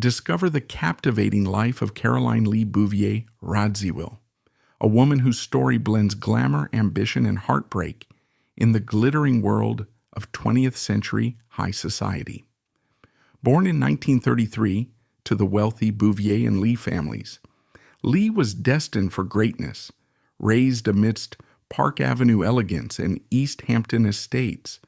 discover the captivating life of Caroline Lee Bouvier Radziwill, a woman whose story blends glamour, ambition, and heartbreak in the glittering world of 20th century high society. Born in 1933 to the wealthy Bouvier and Lee families, Lee was destined for greatness, raised amidst Park Avenue elegance and East Hampton estates.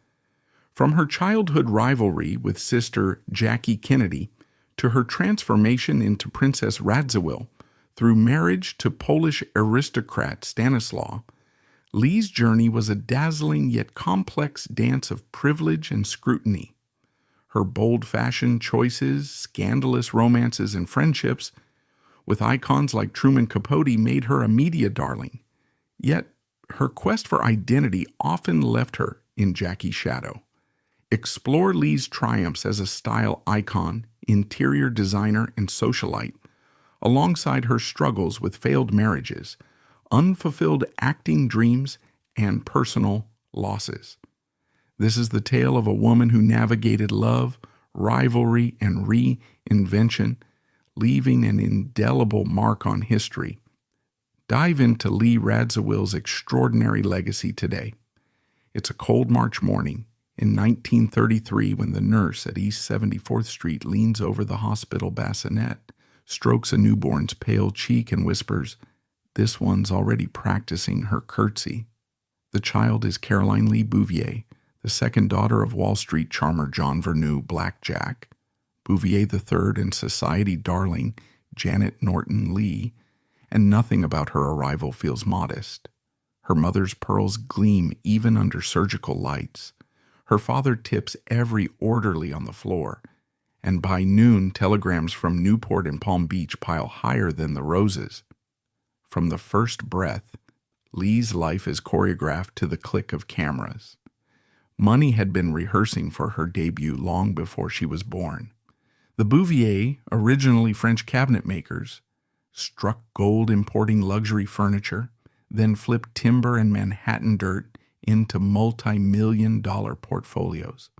From her childhood rivalry with sister Jackie Kennedy to her transformation into Princess Radziwill through marriage to Polish aristocrat Stanislaw, Lee's journey was a dazzling yet complex dance of privilege and scrutiny. Her bold fashion choices, scandalous romances, and friendships with icons like Truman Capote made her a media darling. Yet, her quest for identity often left her in Jackie's shadow. Explore Lee's triumphs as a style icon, interior designer, and socialite, alongside her struggles with failed marriages, unfulfilled acting dreams, and personal losses. This is the tale of a woman who navigated love, rivalry, and reinvention, leaving an indelible mark on history. Dive into Lee Radziwill's extraordinary legacy today. It's a cold March morning in 1933 when the nurse at East 74th Street leans over the hospital bassinet, strokes a newborn's pale cheek, and whispers, "This one's already practicing her curtsy." The child is Caroline Lee Bouvier, the second daughter of Wall Street charmer John Vernew Blackjack, Bouvier III and society darling Janet Norton Lee, and nothing about her arrival feels modest. Her mother's pearls gleam even under surgical lights. Her father tips every orderly on the floor, and by noon telegrams from Newport and Palm Beach pile higher than the roses. From the first breath, Lee's life is choreographed to the click of cameras. Money had been rehearsing for her debut long before she was born. The Bouvier, originally French cabinet makers, struck gold importing luxury furniture, then flipped timber and Manhattan dirt into multi-million-dollar portfolios.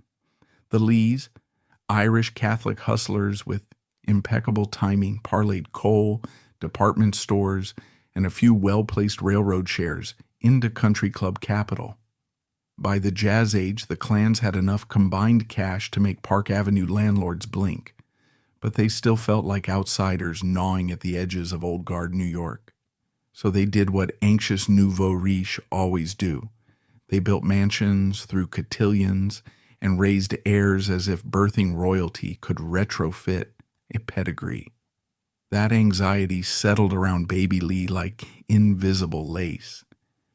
The Lees, Irish Catholic hustlers with impeccable timing, parlayed coal, department stores, and a few well-placed railroad shares into country club capital. By the Jazz Age, the clans had enough combined cash to make Park Avenue landlords blink, but they still felt like outsiders gnawing at the edges of old guard New York. So they did what anxious nouveau riche always do. They built mansions through cotillions and raised heirs as if birthing royalty could retrofit a pedigree. That anxiety settled around baby Lee like invisible lace.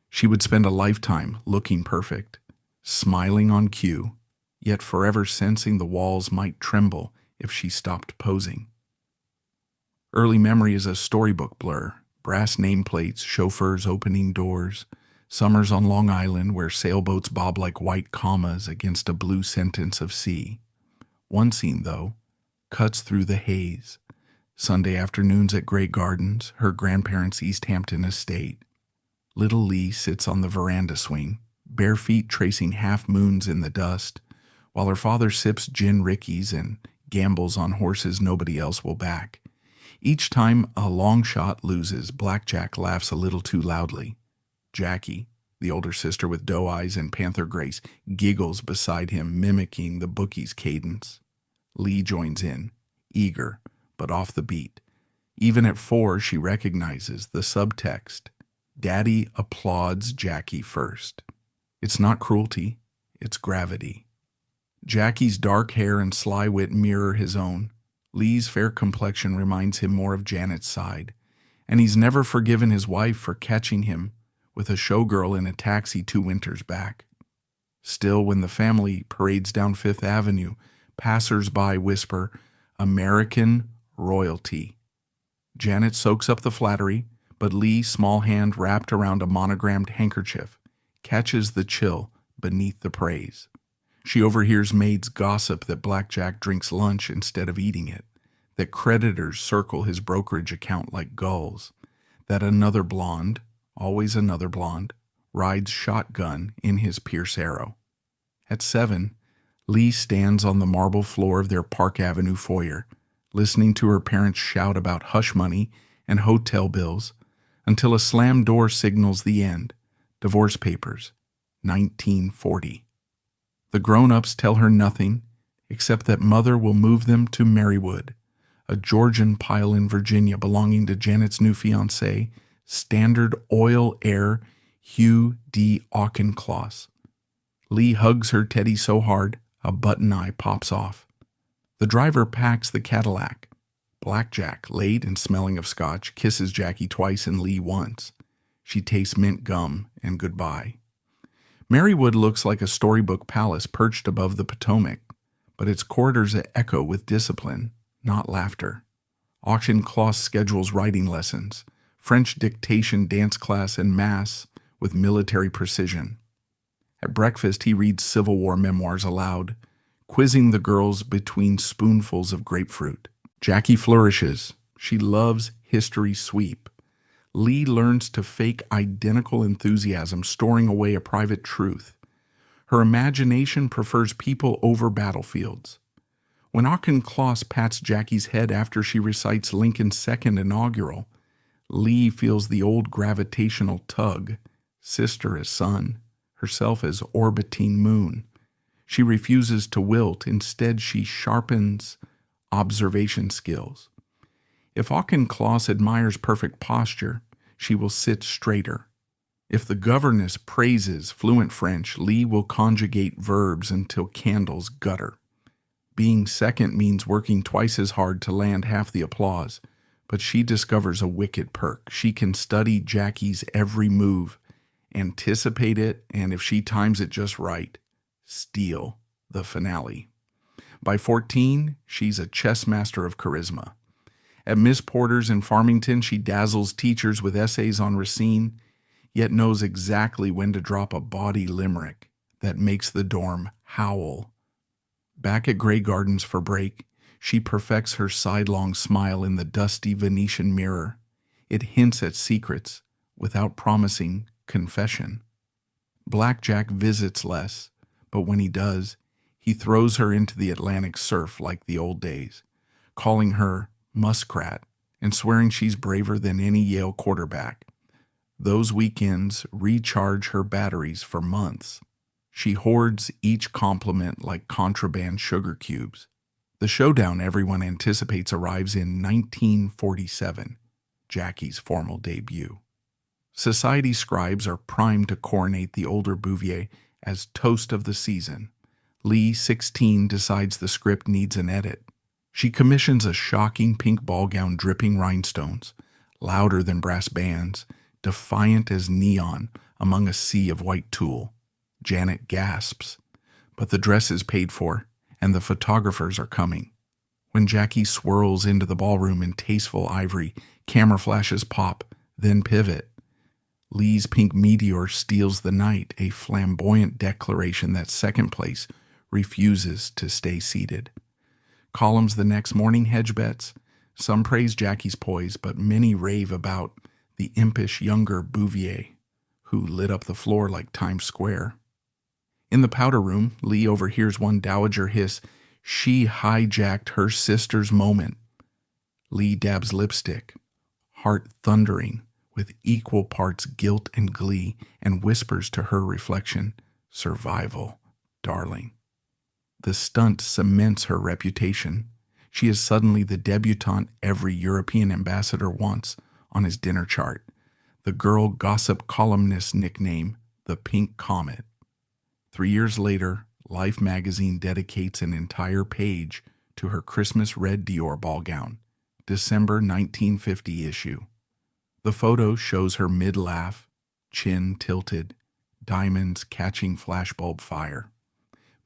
She would spend a lifetime looking perfect, smiling on cue, yet forever sensing the walls might tremble if she stopped posing. Early memory is a storybook blur, brass nameplates, chauffeurs opening doors, summers on Long Island where sailboats bob like white commas against a blue sentence of sea. One scene, though, cuts through the haze. Sunday afternoons at Grey Gardens, her grandparents' East Hampton estate. Little Lee sits on the veranda swing, bare feet tracing half moons in the dust, while her father sips gin rickeys and gambles on horses nobody else will back. Each time a long shot loses, Blackjack laughs a little too loudly. Jackie, the older sister with doe eyes and panther grace, giggles beside him, mimicking the bookie's cadence. Lee joins in, eager, but off the beat. Even at 4, she recognizes the subtext. Daddy applauds Jackie first. It's not cruelty, it's gravity. Jackie's dark hair and sly wit mirror his own. Lee's fair complexion reminds him more of Janet's side, and he's never forgiven his wife for catching him with a showgirl in a taxi 2 winters back. Still, when the family parades down Fifth Avenue, passers-by whisper, "American royalty." Janet soaks up the flattery, but Lee, small hand wrapped around a monogrammed handkerchief, catches the chill beneath the praise. She overhears maids gossip that Blackjack drinks lunch instead of eating it, that creditors circle his brokerage account like gulls, that another blonde, always another blonde, rides shotgun in his Pierce Arrow. At 7, Lee stands on the marble floor of their Park Avenue foyer, listening to her parents shout about hush money and hotel bills until a slammed door signals the end. Divorce papers, 1940. The grown-ups tell her nothing except that mother will move them to Marywood, a Georgian pile in Virginia belonging to Janet's new fiancé, Standard Oil Heir Hugh D. Auchincloss. Lee hugs her teddy so hard, a button eye pops off. The driver packs the Cadillac. Blackjack, late and smelling of scotch, kisses Jackie twice and Lee once. She tastes mint gum and goodbye. Marywood looks like a storybook palace perched above the Potomac, but its corridors echo with discipline, not laughter. Auchincloss schedules writing lessons, French dictation, dance class, and mass with military precision. At breakfast, he reads Civil War memoirs aloud, quizzing the girls between spoonfuls of grapefruit. Jackie flourishes. She loves history sweep. Lee learns to fake identical enthusiasm, storing away a private truth. Her imagination prefers people over battlefields. When Auchincloss pats Jackie's head after she recites Lincoln's second inaugural, Lee feels the old gravitational tug, sister as sun, herself as orbiting moon. She refuses to wilt. Instead, she sharpens observation skills. If Auchincloss admires perfect posture, she will sit straighter. If the governess praises fluent French, Lee will conjugate verbs until candles gutter. Being second means working twice as hard to land half the applause, but she discovers a wicked perk. She can study Jackie's every move, anticipate it, and if she times it just right, steal the finale. By 14, she's a chess master of charisma. At Miss Porter's in Farmington, she dazzles teachers with essays on Racine, yet knows exactly when to drop a bawdy limerick that makes the dorm howl. Back at Grey Gardens for break, she perfects her sidelong smile in the dusty Venetian mirror. It hints at secrets without promising confession. Blackjack visits less, but when he does, he throws her into the Atlantic surf like the old days, calling her muskrat and swearing she's braver than any Yale quarterback. Those weekends recharge her batteries for months. She hoards each compliment like contraband sugar cubes. The showdown everyone anticipates arrives in 1947, Jackie's formal debut. Society scribes are primed to coronate the older Bouvier as toast of the season. Lee, 16, decides the script needs an edit. She commissions a shocking pink ball gown dripping rhinestones, louder than brass bands, defiant as neon among a sea of white tulle. Janet gasps, but the dress is paid for, and the photographers are coming. When Jackie swirls into the ballroom in tasteful ivory, camera flashes pop, then pivot. Lee's pink meteor steals the night, a flamboyant declaration that second place refuses to stay seated. Columns the next morning hedge bets. Some praise Jackie's poise, but many rave about the impish younger Bouvier, who lit up the floor like Times Square. In the powder room, Lee overhears one dowager hiss, "She hijacked her sister's moment." Lee dabs lipstick, heart thundering, with equal parts guilt and glee, and whispers to her reflection, "Survival, darling." The stunt cements her reputation. She is suddenly the debutante every European ambassador wants on his dinner chart, the girl gossip columnist nickname, the Pink Comet. 3 years later, Life magazine dedicates an entire page to her Christmas red Dior ball gown, December 1950 issue. The photo shows her mid-laugh, chin tilted, diamonds catching flashbulb fire.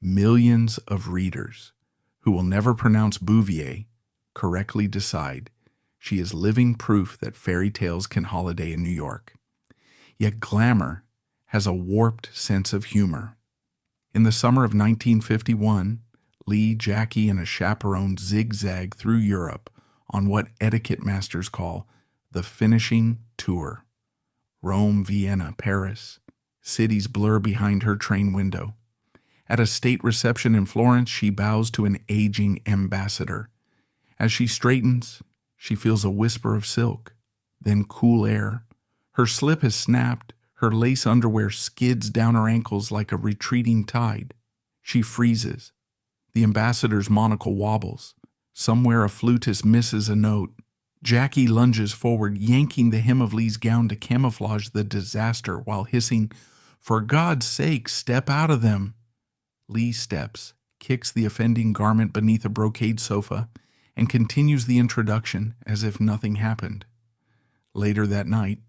Millions of readers, who will never pronounce Bouvier, correctly decide she is living proof that fairy tales can holiday in New York. Yet Glamour has a warped sense of humor. In the summer of 1951, Lee, Jackie, and a chaperone zigzag through Europe on what etiquette masters call the finishing tour. Rome, Vienna, Paris. Cities blur behind her train window. At a state reception in Florence, she bows to an aging ambassador. As she straightens, she feels a whisper of silk, then cool air. Her slip has snapped, her lace underwear skids down her ankles like a retreating tide. She freezes. The ambassador's monocle wobbles. Somewhere a flutist misses a note. Jackie lunges forward, yanking the hem of Lee's gown to camouflage the disaster while hissing, "For God's sake, step out of them!" Lee steps, kicks the offending garment beneath a brocade sofa, and continues the introduction as if nothing happened. Later that night,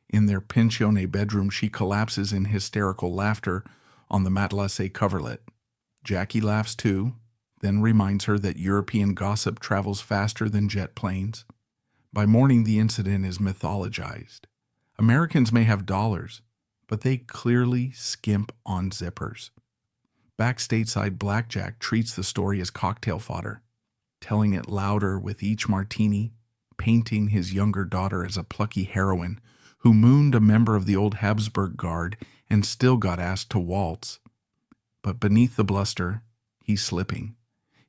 in their pensionnat bedroom, she collapses in hysterical laughter on the matelassé coverlet. Jackie laughs too, then reminds her that European gossip travels faster than jet planes. By morning, the incident is mythologized. Americans may have dollars, but they clearly skimp on zippers. Back stateside, Blackjack treats the story as cocktail fodder, telling it louder with each martini, painting his younger daughter as a plucky heroine who mooned a member of the old Habsburg Guard and still got asked to waltz. But beneath the bluster, he's slipping.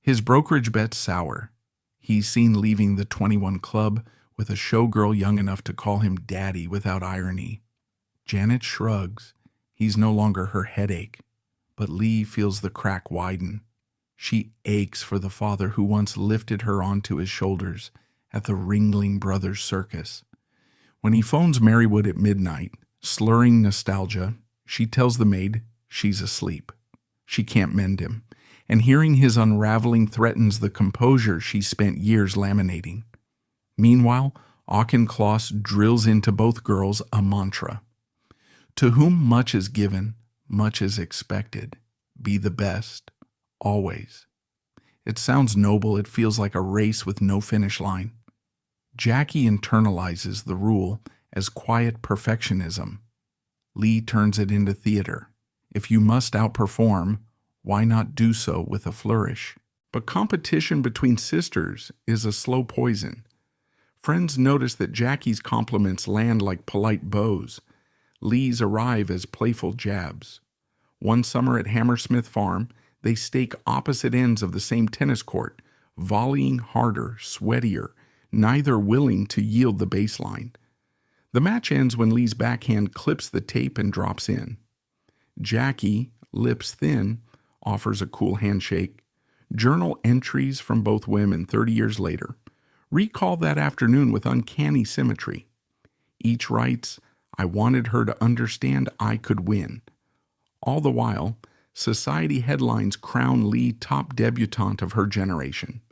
His brokerage bets sour. He's seen leaving the 21 Club with a showgirl young enough to call him daddy without irony. Janet shrugs. He's no longer her headache. But Lee feels the crack widen. She aches for the father who once lifted her onto his shoulders at the Ringling Brothers Circus. When he phones Marywood at midnight, slurring nostalgia, she tells the maid she's asleep. She can't mend him, and hearing his unraveling threatens the composure she spent years laminating. Meanwhile, Auchincloss drills into both girls a mantra. To whom much is given, much is expected. Be the best, always. It sounds noble, it feels like a race with no finish line. Jackie internalizes the rule as quiet perfectionism. Lee turns it into theater. If you must outperform, why not do so with a flourish? But competition between sisters is a slow poison. Friends notice that Jackie's compliments land like polite bows. Lee's arrive as playful jabs. One summer at Hammersmith Farm, they stake opposite ends of the same tennis court, volleying harder, sweatier, neither willing to yield the baseline. The match ends when Lee's backhand clips the tape and drops in. Jackie, lips thin, offers a cool handshake. Journal entries from both women 30 years later recall that afternoon with uncanny symmetry. Each writes, "I wanted her to understand I could win." All the while, society headlines crown Lee top debutante of her generation.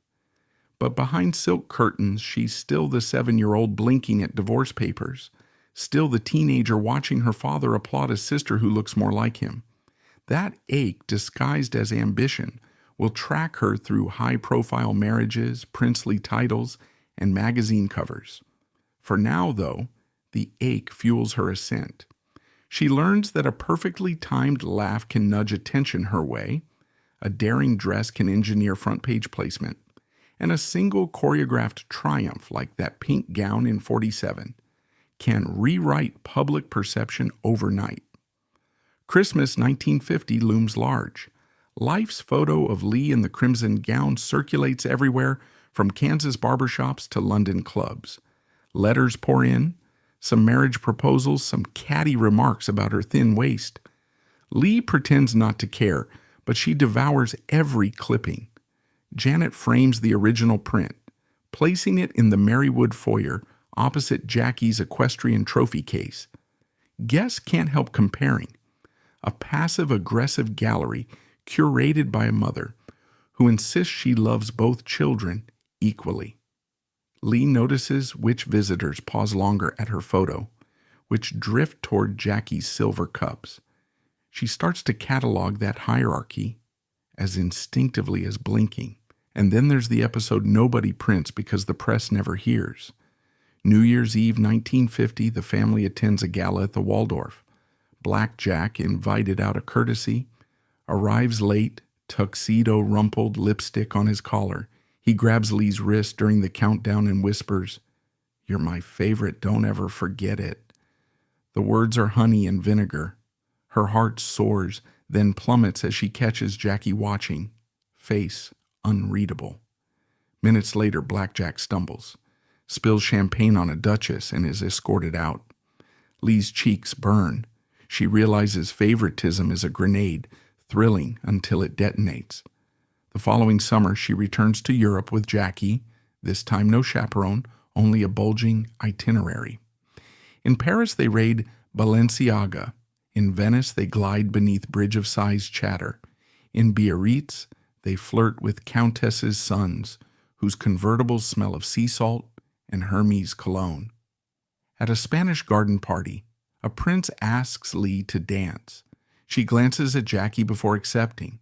But behind silk curtains, she's still the 7-year-old blinking at divorce papers, still the teenager watching her father applaud a sister who looks more like him. That ache, disguised as ambition, will track her through high-profile marriages, princely titles, and magazine covers. For now, though, the ache fuels her ascent. She learns that a perfectly timed laugh can nudge attention her way, a daring dress can engineer front-page placement, and a single choreographed triumph like that pink gown in 47 can rewrite public perception overnight. Christmas 1950 looms large. Life's photo of Lee in the crimson gown circulates everywhere, from Kansas barbershops to London clubs. Letters pour in, some marriage proposals, some catty remarks about her thin waist. Lee pretends not to care, but she devours every clipping. Janet frames the original print, placing it in the Marywood foyer opposite Jackie's equestrian trophy case. Guests can't help comparing. A passive-aggressive gallery curated by a mother who insists she loves both children equally. Lee notices which visitors pause longer at her photo, which drift toward Jackie's silver cups. She starts to catalog that hierarchy as instinctively as blinking. And then there's the episode nobody prints because the press never hears. New Year's Eve 1950, the family attends a gala at the Waldorf. Black Jack, invited out of courtesy, arrives late, tuxedo rumpled, lipstick on his collar. He grabs Lee's wrist during the countdown and whispers, "You're my favorite, don't ever forget it." The words are honey and vinegar. Her heart soars, then plummets as she catches Jackie watching, face unreadable. Minutes later, Blackjack stumbles, spills champagne on a duchess, and is escorted out. Lee's cheeks burn. She realizes favoritism is a grenade, thrilling until it detonates. The following summer, she returns to Europe with Jackie, this time no chaperone, only a bulging itinerary. In Paris, they raid Balenciaga. In Venice, they glide beneath bridge-of-sighs chatter. In Biarritz, they flirt with countesses' sons, whose convertibles smell of sea salt and Hermes cologne. At a Spanish garden party, a prince asks Lee to dance. She glances at Jackie before accepting.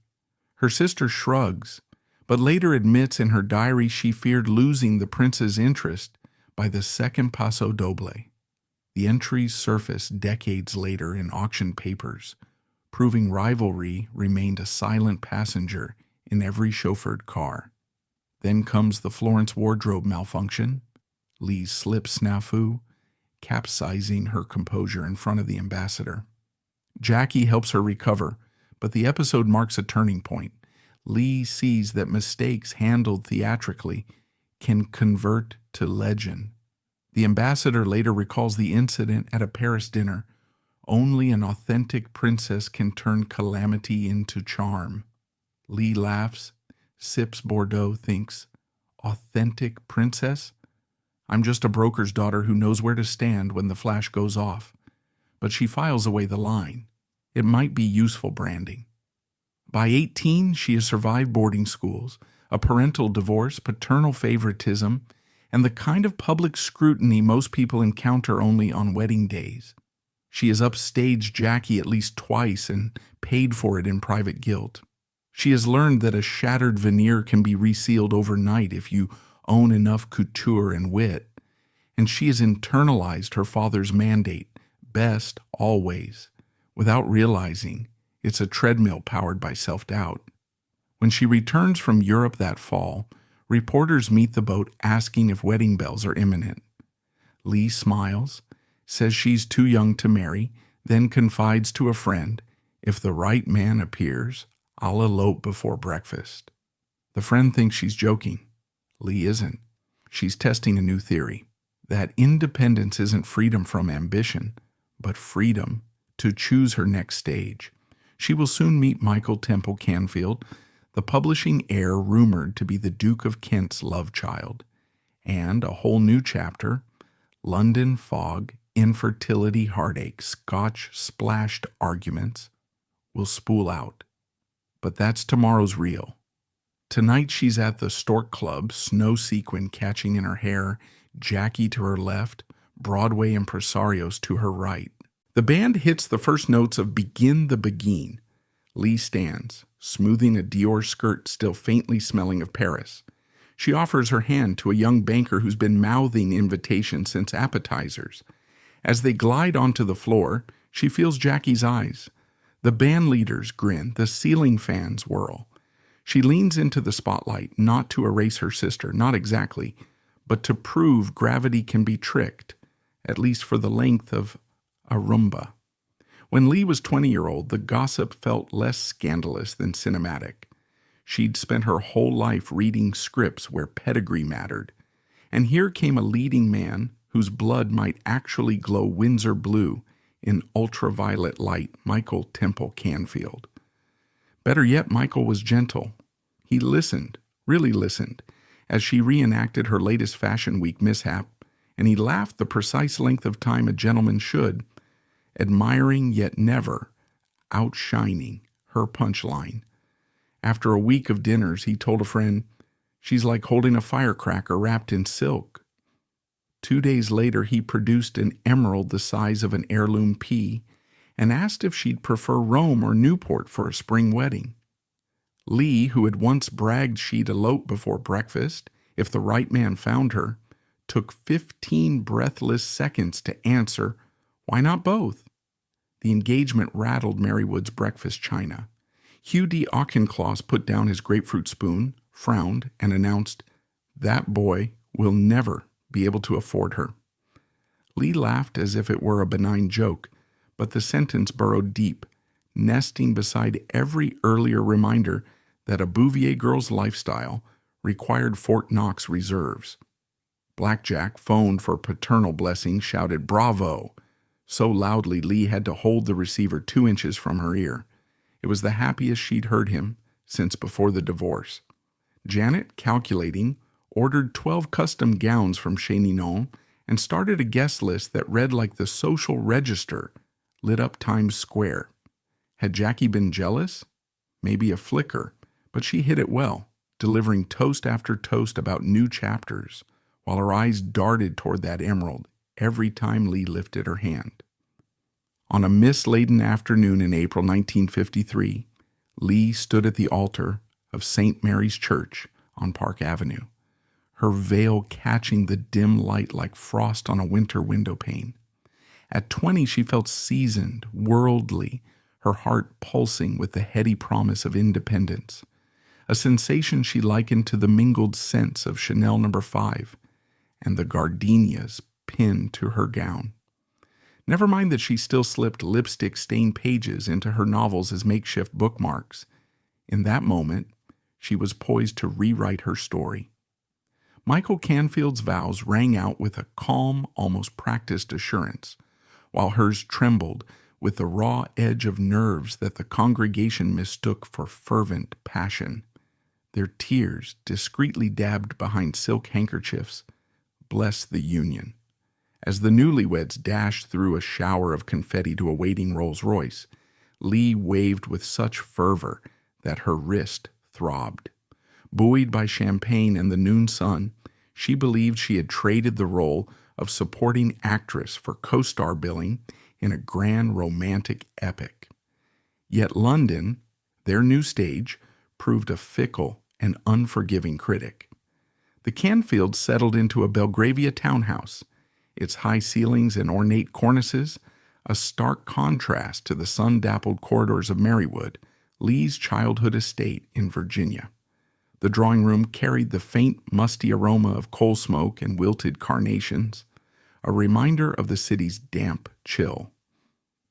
Her sister shrugs, but later admits in her diary she feared losing the prince's interest by the second paso doble. The entries surface decades later in auction papers, proving rivalry remained a silent passenger in every chauffeured car. Then comes the Florence wardrobe malfunction, Lee's slip snafu, capsizing her composure in front of the ambassador. Jackie helps her recover, but the episode marks a turning point. Lee sees that mistakes handled theatrically can convert to legend. The ambassador later recalls the incident at a Paris dinner. Only an authentic princess can turn calamity into charm. Lee laughs, sips Bordeaux, thinks, authentic princess? I'm just a broker's daughter who knows where to stand when the flash goes off. But she files away the line. It might be useful branding. By 18, she has survived boarding schools, a parental divorce, paternal favoritism, and the kind of public scrutiny most people encounter only on wedding days. She has upstaged Jackie at least twice and paid for it in private guilt. She has learned that a shattered veneer can be resealed overnight if you own enough couture and wit, and she has internalized her father's mandate, best always, without realizing it's a treadmill powered by self-doubt. When she returns from Europe that fall, reporters meet the boat asking if wedding bells are imminent. Lee smiles, says she's too young to marry, then confides to a friend, if the right man appears, I'll elope before breakfast. The friend thinks she's joking. Lee isn't. She's testing a new theory, that independence isn't freedom from ambition, but freedom to choose her next stage. She will soon meet Michael Temple Canfield, the publishing heir rumored to be the Duke of Kent's love child, and a whole new chapter, London fog, infertility heartache, Scotch-splashed arguments, will spool out. But that's tomorrow's reel. Tonight she's at the Stork Club, snow sequin catching in her hair, Jackie to her left, Broadway impresarios to her right. The band hits the first notes of Begin the Beguine. Lee stands, smoothing a Dior skirt still faintly smelling of Paris. She offers her hand to a young banker who's been mouthing invitations since appetizers. As they glide onto the floor, she feels Jackie's eyes. The band leaders grin, the ceiling fans whirl. She leans into the spotlight, not to erase her sister, not exactly, but to prove gravity can be tricked, at least for the length of a rumba. When Lee was 20-year-old, the gossip felt less scandalous than cinematic. She'd spent her whole life reading scripts where pedigree mattered, and here came a leading man whose blood might actually glow Windsor blue in ultraviolet light, Michael Temple Canfield. Better yet, Michael was gentle. He listened, really listened, as she reenacted her latest Fashion Week mishap, and he laughed the precise length of time a gentleman should, admiring yet never outshining her punchline. After a week of dinners, he told a friend, "She's like holding a firecracker wrapped in silk." 2 days later, he produced an emerald the size of an heirloom pea and asked if she'd prefer Rome or Newport for a spring wedding. Lee, who had once bragged she'd elope before breakfast if the right man found her, took 15 breathless seconds to answer, "Why not both?" The engagement rattled Marywood's breakfast china. Hugh D. Auchincloss put down his grapefruit spoon, frowned, and announced, "That boy will never be able to afford her." Lee laughed as if it were a benign joke, but the sentence burrowed deep, nesting beside every earlier reminder that a Bouvier girl's lifestyle, required Fort Knox reserves. Blackjack phoned for paternal blessing, shouted "Bravo!" so loudly Lee had to hold the receiver 2 inches from her ear. It was the happiest she'd heard him since before the divorce. Janet, calculating, ordered 12 custom gowns from Chez Ninon and started a guest list that read like the social register lit up Times Square. Had Jackie been jealous? Maybe a flicker, but she hit it well, delivering toast after toast about new chapters, while her eyes darted toward that emerald every time Lee lifted her hand. On a mist-laden afternoon in April 1953, Lee stood at the altar of St. Mary's Church on Park Avenue, her veil catching the dim light like frost on a winter window pane. At 20, she felt seasoned, worldly, her heart pulsing with the heady promise of independence, a sensation she likened to the mingled scents of Chanel No. 5 and the gardenias pinned to her gown. Never mind that she still slipped lipstick-stained pages into her novels as makeshift bookmarks. In that moment, she was poised to rewrite her story. Michael Canfield's vows rang out with a calm, almost practiced assurance, while hers trembled with the raw edge of nerves that the congregation mistook for fervent passion. Their tears, discreetly dabbed behind silk handkerchiefs, blessed the union. As the newlyweds dashed through a shower of confetti to a waiting Rolls-Royce, Lee waved with such fervor that her wrist throbbed. Buoyed by champagne and the noon sun, she believed she had traded the role of supporting actress for co-star billing in a grand romantic epic. Yet London, their new stage, proved a fickle and unforgiving critic. The Canfields settled into a Belgravia townhouse, its high ceilings and ornate cornices a stark contrast to the sun-dappled corridors of Marywood, Lee's childhood estate in Virginia. The drawing room carried the faint, musty aroma of coal smoke and wilted carnations, a reminder of the city's damp chill.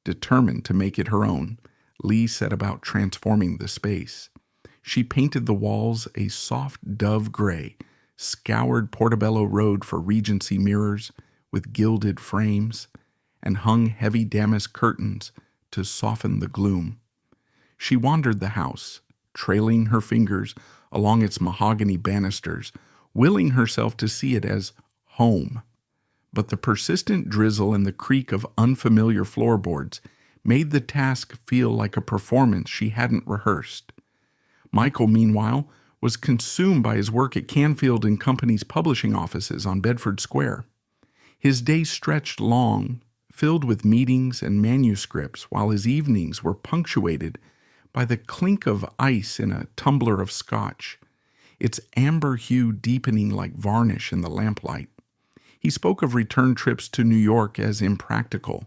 Determined to make it her own, Lee set about transforming the space. She painted the walls a soft dove gray, scoured Portobello Road for Regency mirrors with gilded frames, and hung heavy damask curtains to soften the gloom. She wandered the house, trailing her fingers along its mahogany banisters, willing herself to see it as home. But the persistent drizzle and the creak of unfamiliar floorboards made the task feel like a performance she hadn't rehearsed. Michael, meanwhile, was consumed by his work at Canfield and Company's publishing offices on Bedford Square. His days stretched long, filled with meetings and manuscripts, while his evenings were punctuated by the clink of ice in a tumbler of scotch, its amber hue deepening like varnish in the lamplight. He spoke of return trips to New York as impractical,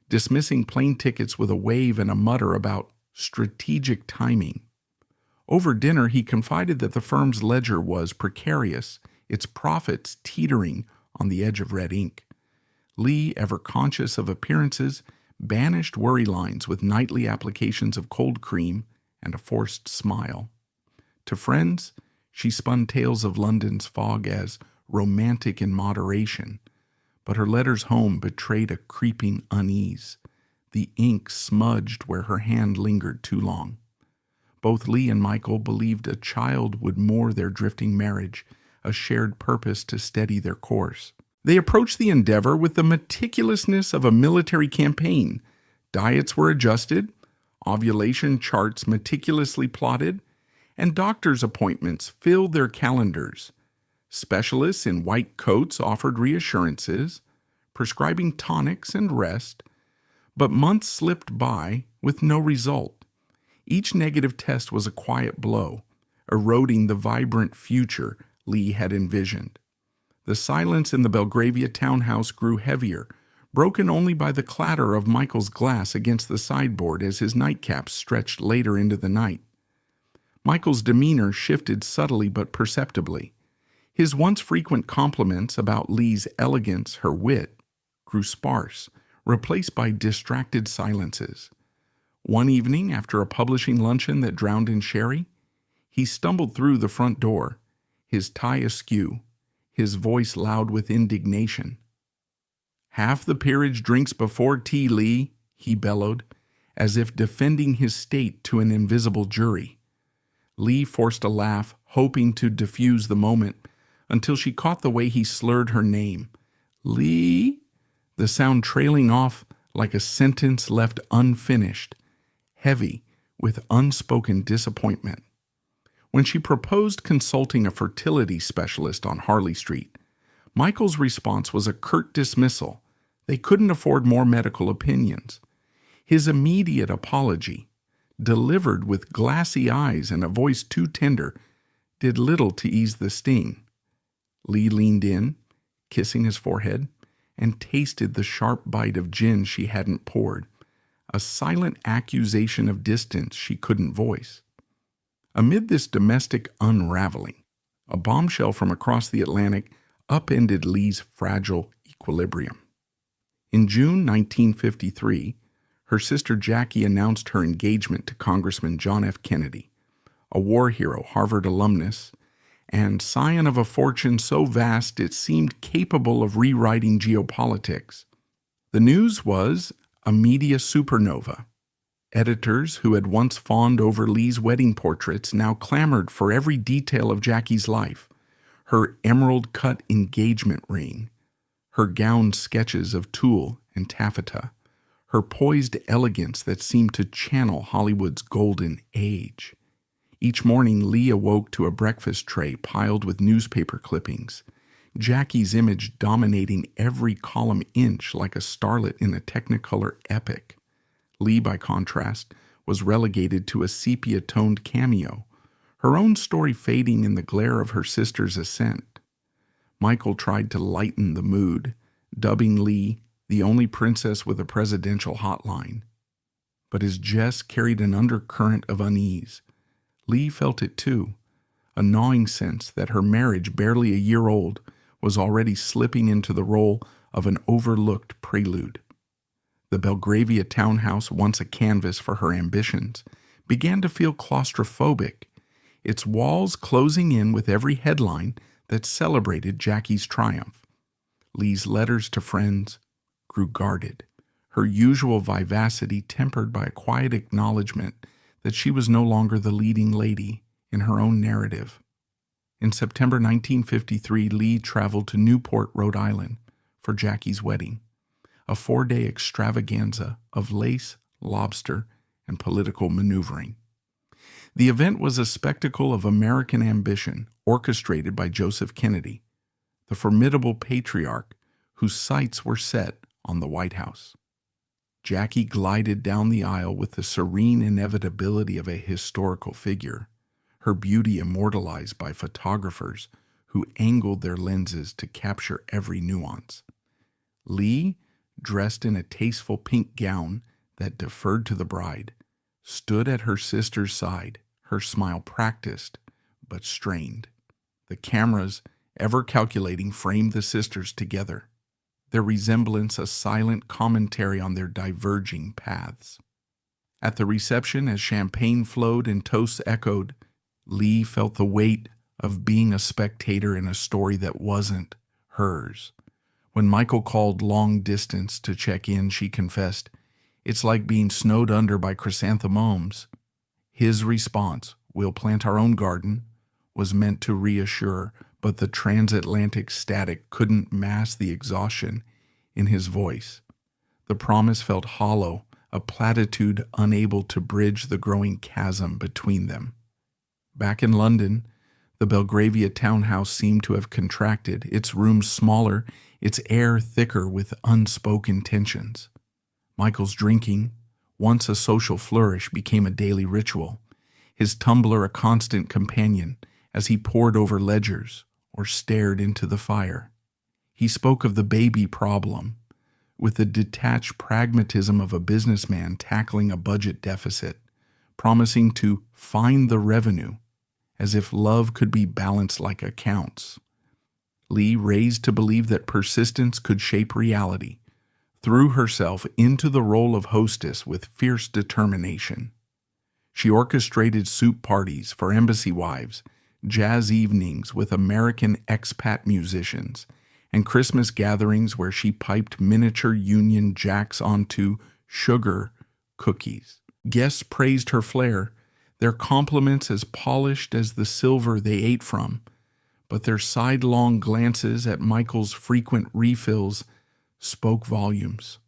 dismissing plane tickets with a wave and a mutter about strategic timing. Over dinner, he confided that the firm's ledger was precarious, its profits teetering on the edge of red ink. Lee, ever conscious of appearances, banished worry lines with nightly applications of cold cream and a forced smile. To friends, she spun tales of London's fog as romantic in moderation, but her letters home betrayed a creeping unease. The ink smudged where her hand lingered too long. Both Lee and Michael believed a child would moor their drifting marriage, a shared purpose to steady their course. They approached the endeavor with the meticulousness of a military campaign. Diets were adjusted, ovulation charts meticulously plotted, and doctor's appointments filled their calendars. Specialists in white coats offered reassurances, prescribing tonics and rest, but months slipped by with no result. Each negative test was a quiet blow, eroding the vibrant future Lee had envisioned. The silence in the Belgravia townhouse grew heavier, broken only by the clatter of Michael's glass against the sideboard as his nightcap stretched later into the night. Michael's demeanor shifted subtly but perceptibly. His once frequent compliments about Lee's elegance, her wit, grew sparse, replaced by distracted silences. One evening, after a publishing luncheon that drowned in sherry, he stumbled through the front door, his tie askew, his voice loud with indignation. "Half the peerage drinks before tea, Lee," he bellowed, as if defending his state to an invisible jury. Lee forced a laugh, hoping to diffuse the moment, until she caught the way he slurred her name. "Lee?" The sound trailing off like a sentence left unfinished, heavy with unspoken disappointment. When she proposed consulting a fertility specialist on Harley Street, Michael's response was a curt dismissal. They couldn't afford more medical opinions. His immediate apology, delivered with glassy eyes and a voice too tender, did little to ease the sting. Lee leaned in, kissing his forehead, and tasted the sharp bite of gin she hadn't poured, a silent accusation of distance she couldn't voice. Amid this domestic unraveling, a bombshell from across the Atlantic upended Lee's fragile equilibrium. In June 1953, her sister Jackie announced her engagement to Congressman John F. Kennedy, a war hero, Harvard alumnus, and scion of a fortune so vast it seemed capable of rewriting geopolitics. The news was a media supernova. Editors who had once fawned over Lee's wedding portraits now clamored for every detail of Jackie's life: her emerald-cut engagement ring, her gowned sketches of tulle and taffeta, her poised elegance that seemed to channel Hollywood's golden age. Each morning, Lee awoke to a breakfast tray piled with newspaper clippings, Jackie's image dominating every column inch like a starlet in a Technicolor epic. Lee, by contrast, was relegated to a sepia-toned cameo, her own story fading in the glare of her sister's ascent. Michael tried to lighten the mood, dubbing Lee the only princess with a presidential hotline. But his jest carried an undercurrent of unease. Lee felt it too, a gnawing sense that her marriage, barely a year old, was already slipping into the role of an overlooked prelude. The Belgravia townhouse, once a canvas for her ambitions, began to feel claustrophobic, its walls closing in with every headline that celebrated Jackie's triumph. Lee's letters to friends grew guarded, her usual vivacity tempered by a quiet acknowledgement that she was no longer the leading lady in her own narrative. In September 1953, Lee traveled to Newport, Rhode Island, for Jackie's wedding, a 4-day extravaganza of lace, lobster, and political maneuvering. The event was a spectacle of American ambition orchestrated by Joseph Kennedy, the formidable patriarch whose sights were set on the White House. Jackie glided down the aisle with the serene inevitability of a historical figure, her beauty immortalized by photographers who angled their lenses to capture every nuance. Lee, dressed in a tasteful pink gown that deferred to the bride, stood at her sister's side, her smile practiced but strained. The cameras, ever calculating, framed the sisters together, their resemblance a silent commentary on their diverging paths. At the reception, as champagne flowed and toasts echoed, Lee felt the weight of being a spectator in a story that wasn't hers. When Michael called long distance to check in, she confessed, "It's like being snowed under by chrysanthemums." His response, "We'll plant our own garden," was meant to reassure, but the transatlantic static couldn't mask the exhaustion in his voice. The promise felt hollow, a platitude unable to bridge the growing chasm between them. Back in London, the Belgravia townhouse seemed to have contracted, its rooms smaller, its air thicker with unspoken tensions. Michael's drinking, once a social flourish, became a daily ritual, his tumbler a constant companion as he pored over ledgers or stared into the fire. He spoke of the baby problem with the detached pragmatism of a businessman tackling a budget deficit, promising to find the revenue, as if love could be balanced like accounts. Lee, raised to believe that persistence could shape reality, threw herself into the role of hostess with fierce determination. She orchestrated soup parties for embassy wives, jazz evenings with American expat musicians, and Christmas gatherings where she piped miniature Union Jacks onto sugar cookies. Guests praised her flair, their compliments as polished as the silver they ate from, but their sidelong glances at Michael's frequent refills spoke volumes.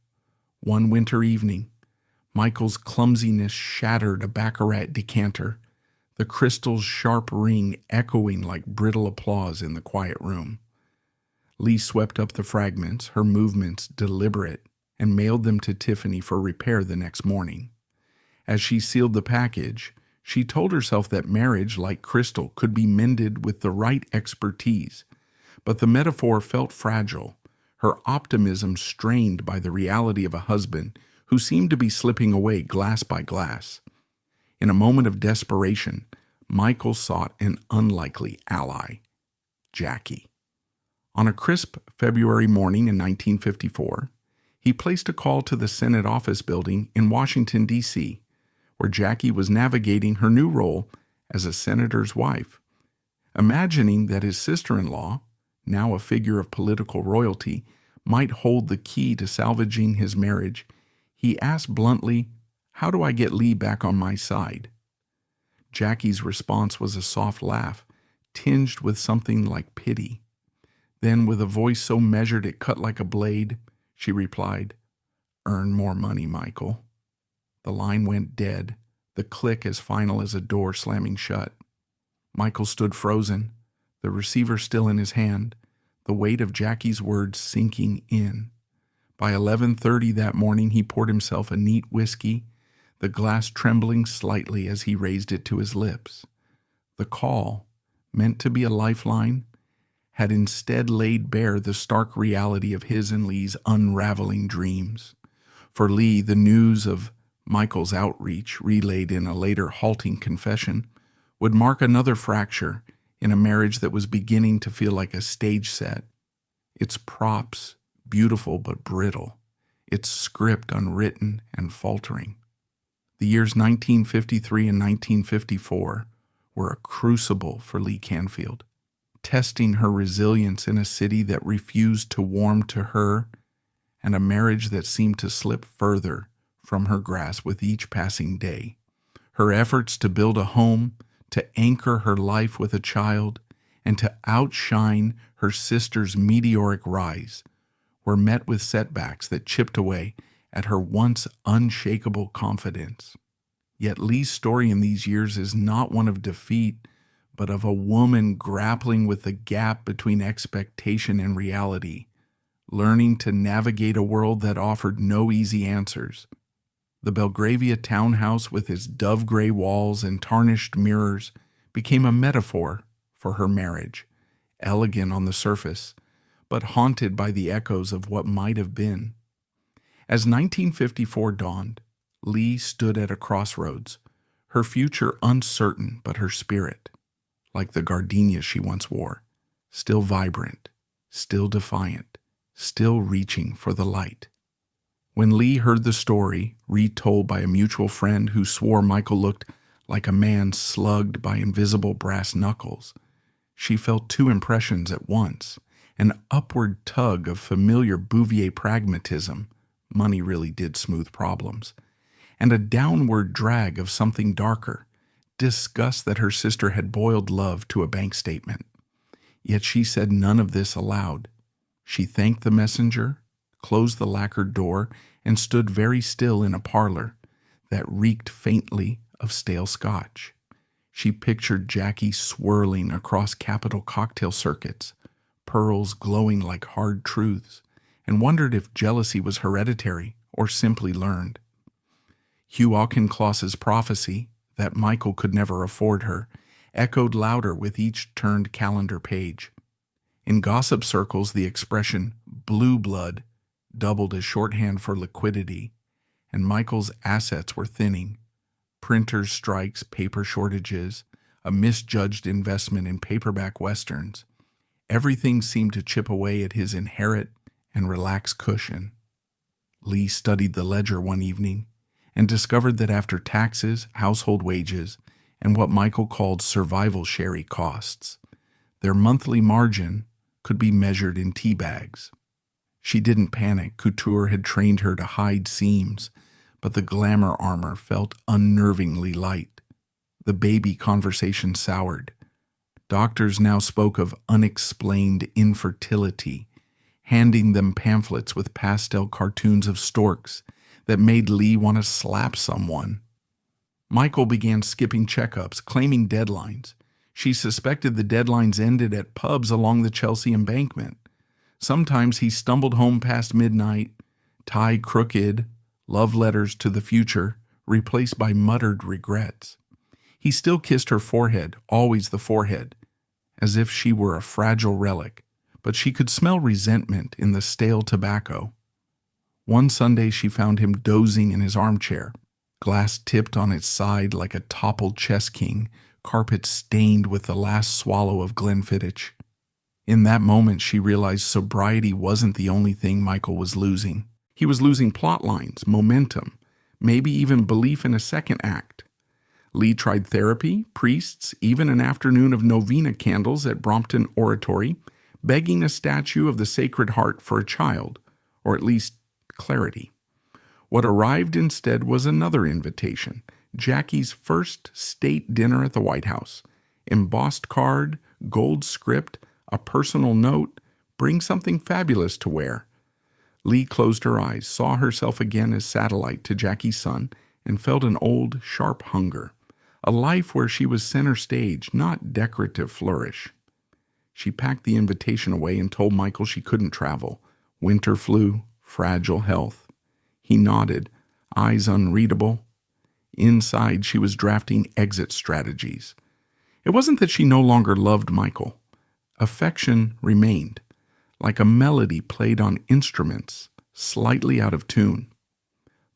One winter evening, Michael's clumsiness shattered a baccarat decanter, the crystal's sharp ring echoing like brittle applause in the quiet room. Lee swept up the fragments, her movements deliberate, and mailed them to Tiffany for repair the next morning. As she sealed the package, she told herself that marriage, like crystal, could be mended with the right expertise. But the metaphor felt fragile, her optimism strained by the reality of a husband who seemed to be slipping away glass by glass. In a moment of desperation, Michael sought an unlikely ally, Jackie. On a crisp February morning in 1954, he placed a call to the Senate office building in Washington, D.C., where Jackie was navigating her new role as a senator's wife. Imagining that his sister-in-law, now a figure of political royalty, might hold the key to salvaging his marriage, he asked bluntly, "How do I get Lee back on my side?" Jackie's response was a soft laugh, tinged with something like pity. Then, with a voice so measured it cut like a blade, she replied, "Earn more money, Michael." The line went dead, the click as final as a door slamming shut. Michael stood frozen, the receiver still in his hand, the weight of Jackie's words sinking in. By 11:30 that morning, he poured himself a neat whiskey, the glass trembling slightly as he raised it to his lips. The call, meant to be a lifeline, had instead laid bare the stark reality of his and Lee's unraveling dreams. For Lee, the news of Michael's outreach, relayed in a later halting confession, would mark another fracture in a marriage that was beginning to feel like a stage set. Its props beautiful but brittle, its script unwritten and faltering. The years 1953 and 1954 were a crucible for Lee Canfield, testing her resilience in a city that refused to warm to her and a marriage that seemed to slip further from her grasp with each passing day. Her efforts to build a home, to anchor her life with a child, and to outshine her sister's meteoric rise were met with setbacks that chipped away at her once unshakable confidence. Yet Lee's story in these years is not one of defeat, but of a woman grappling with the gap between expectation and reality, learning to navigate a world that offered no easy answers. The Belgravia townhouse with its dove-gray walls and tarnished mirrors became a metaphor for her marriage, elegant on the surface, but haunted by the echoes of what might have been. As 1954 dawned, Lee stood at a crossroads, her future uncertain but her spirit, like the gardenia she once wore, still vibrant, still defiant, still reaching for the light. When Lee heard the story, retold by a mutual friend who swore Michael looked like a man slugged by invisible brass knuckles, she felt two impressions at once. An upward tug of familiar Bouvier pragmatism, money really did smooth problems, and a downward drag of something darker, disgust that her sister had boiled love to a bank statement. Yet she said none of this aloud. She thanked the messenger, closed the lacquered door, and stood very still in a parlor that reeked faintly of stale scotch. She pictured Jackie swirling across Capitol cocktail circuits, pearls glowing like hard truths, and wondered if jealousy was hereditary or simply learned. Hugh Auchincloss's prophecy that Michael could never afford her echoed louder with each turned calendar page. In gossip circles, the expression blue blood doubled as shorthand for liquidity, and Michael's assets were thinning. Printers' strikes, paper shortages, a misjudged investment in paperback westerns. Everything seemed to chip away at his inherent and relaxed cushion. Lee studied the ledger one evening and discovered that after taxes, household wages, and what Michael called survival sherry costs. Their monthly margin could be measured in tea bags. She didn't panic. Couture had trained her to hide seams, but the glamour armor felt unnervingly light. The baby conversation soured. Doctors now spoke of unexplained infertility, handing them pamphlets with pastel cartoons of storks that made Lee want to slap someone. Michael began skipping checkups, claiming deadlines. She suspected the deadlines ended at pubs along the Chelsea embankment. Sometimes he stumbled home past midnight, tie crooked, love letters to the future, replaced by muttered regrets. He still kissed her forehead, always the forehead, as if she were a fragile relic, but she could smell resentment in the stale tobacco. One Sunday she found him dozing in his armchair, glass tipped on its side like a toppled chess king, carpet stained with the last swallow of Glenfiddich. In that moment she realized sobriety wasn't the only thing Michael was losing. He was losing plot lines, momentum, maybe even belief in a second act. Lee tried therapy, priests, even an afternoon of novena candles at Brompton Oratory, begging a statue of the Sacred Heart for a child, or at least clarity. What arrived instead was another invitation, Jackie's first state dinner at the White House. Embossed card, gold script, a personal note, bring something fabulous to wear. Lee closed her eyes, saw herself again as satellite to Jackie's son, and felt an old, sharp hunger. A life where she was center stage, not decorative flourish. She packed the invitation away and told Michael she couldn't travel. Winter flu, fragile health. He nodded, eyes unreadable. Inside, she was drafting exit strategies. It wasn't that she no longer loved Michael. Affection remained, like a melody played on instruments, slightly out of tune.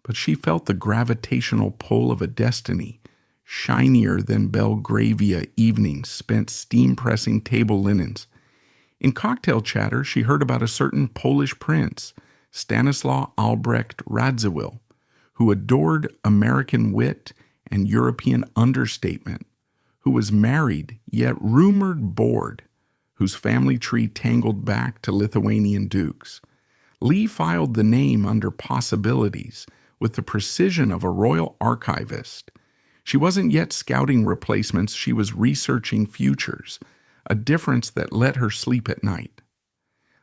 But she felt the gravitational pull of a destiny, shinier than Belgravia evenings spent steam-pressing table linens. In cocktail chatter, she heard about a certain Polish prince, Stanislaw Albrecht Radziwill, who adored American wit and European understatement, who was married yet rumored bored, whose family tree tangled back to Lithuanian dukes. Lee filed the name under possibilities with the precision of a royal archivist. She wasn't yet scouting replacements, she was researching futures, a difference that let her sleep at night.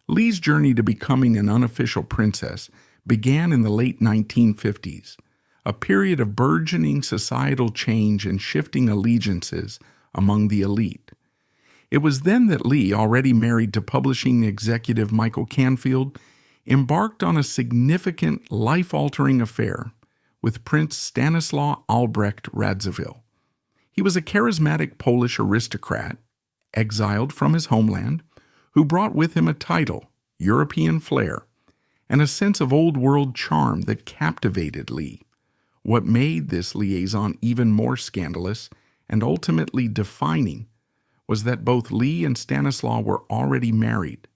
Lee's journey to becoming an unofficial princess began in the late 1950s, a period of burgeoning societal change and shifting allegiances among the elite. It was then that Lee, already married to publishing executive Michael Canfield, embarked on a significant, life-altering affair with Prince Stanislaw Albrecht Radziwill. He was a charismatic Polish aristocrat, exiled from his homeland, who brought with him a title, European flair, and a sense of old-world charm that captivated Lee. What made this liaison even more scandalous and ultimately defining was that both Lee and Stanislaw were already married.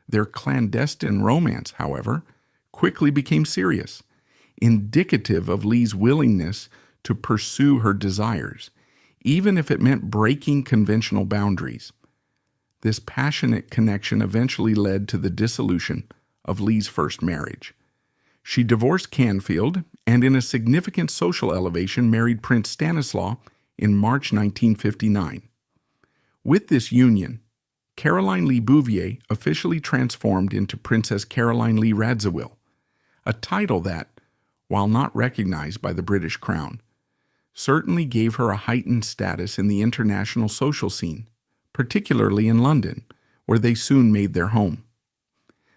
Their clandestine romance, however, quickly became serious, indicative of Lee's willingness to pursue her desires, even if it meant breaking conventional boundaries. This passionate connection eventually led to the dissolution of Lee's first marriage. She divorced Canfield and, in a significant social elevation, married Prince Stanislaw in March 1959. With this union, Caroline Lee Bouvier officially transformed into Princess Caroline Lee Radziwill, a title that, while not recognized by the British Crown, certainly gave her a heightened status in the international social scene, particularly in London, where they soon made their home.